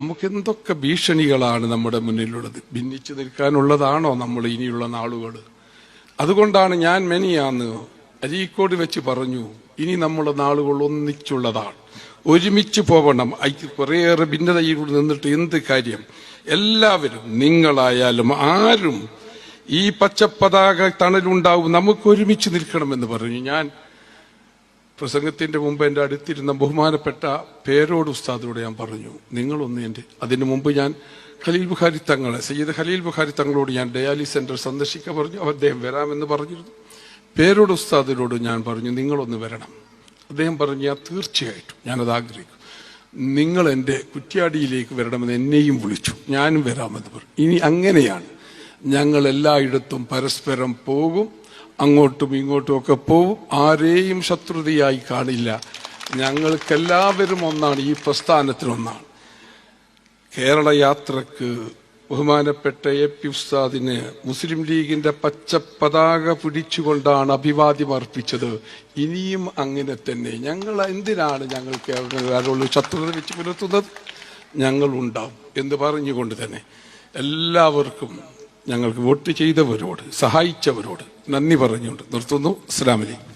നമുക്ക് എന്തൊക്കെ ഭീഷണികളാണ് നമ്മുടെ മുന്നിലുള്ളത്. ഭിന്നിച്ചു നിൽക്കാനുള്ളതാണോ നമ്മൾ ഇനിയുള്ള നാളുകൾ? അതുകൊണ്ടാണ് ഞാൻ മെനിയാന്ന് അരീക്കോട് വെച്ച് പറഞ്ഞു, ഇനി നമ്മുടെ നാളുകൾ ഒന്നിച്ചുള്ളതാണ്, ഒരുമിച്ച് പോകണം. കുറേയേറെ ഭിന്നതയിലൂടെ നിന്നിട്ട് എന്ത് കാര്യം? എല്ലാവരും, നിങ്ങളായാലും ആരും ഈ പച്ചപ്പതാക തണലുണ്ടാവും, നമുക്ക് ഒരുമിച്ച് നിൽക്കണമെന്ന് പറഞ്ഞു. ഞാൻ പ്രസംഗത്തിന്റെ മുമ്പ് എൻ്റെ അടുത്തിരുന്ന ബഹുമാനപ്പെട്ട പേരോട് ഉസ്താദിനോട് ഞാൻ പറഞ്ഞു, നിങ്ങളൊന്ന് അതിനു മുമ്പ് ഞാൻ ഖലീൽ ബുഖാരി തങ്ങളെ, സയ്യിദ് ഖലീൽ ബുഖാരി തങ്ങളോട് ഞാൻ ഡയാലിസ് സെന്റർ സന്ദർശിക്കാൻ പറഞ്ഞു. അദ്ദേഹം വരാമെന്ന് പറഞ്ഞിരുന്നു. പേരോട് ഉസ്താദിനോട് ഞാൻ പറഞ്ഞു, നിങ്ങളൊന്ന് വരണം. അദ്ദേഹം പറഞ്ഞു, ഞാൻ തീർച്ചയായിട്ടും ഞാനത് ആഗ്രഹിക്കും, നിങ്ങൾ എൻ്റെ കുറ്റ്യാടിയിലേക്ക് വരണമെന്ന് എന്നെയും വിളിച്ചു, ഞാനും വരാമെന്ന് പറഞ്ഞു. ഇനി അങ്ങനെയാണ്, ഞങ്ങൾ എല്ലായിടത്തും പരസ്പരം പോകും, അങ്ങോട്ടും ഇങ്ങോട്ടും ഒക്കെ പോവും, ആരെയും ശത്രുതയായി കാണില്ല. ഞങ്ങൾക്കെല്ലാവരും ഒന്നാണ്, ഈ പ്രസ്ഥാനത്തിനൊന്നാണ്. കേരള യാത്രക്ക് ബഹുമാനപ്പെട്ട AP ഉസ്താദിന് മുസ്ലിം ലീഗിന്റെ പച്ച പതാക പിടിച്ചുകൊണ്ടാണ് അഭിവാദ്യം അർപ്പിച്ചത്. ഇനിയും അങ്ങനെ തന്നെ. ഞങ്ങൾ എന്തിനാണ് ഞങ്ങൾക്ക് ആരോട് ശത്രുത വെച്ച് പുലർത്തുന്നത്? ഞങ്ങളുണ്ടാവും എന്ന് പറഞ്ഞുകൊണ്ട് തന്നെ എല്ലാവർക്കും, ഞങ്ങൾക്ക് വോട്ട് ചെയ്തവരോട്, സഹായിച്ചവരോട് നന്ദി പറഞ്ഞുകൊണ്ട് നിർത്തുന്നു. അസ്സലാമു അലൈക്കും.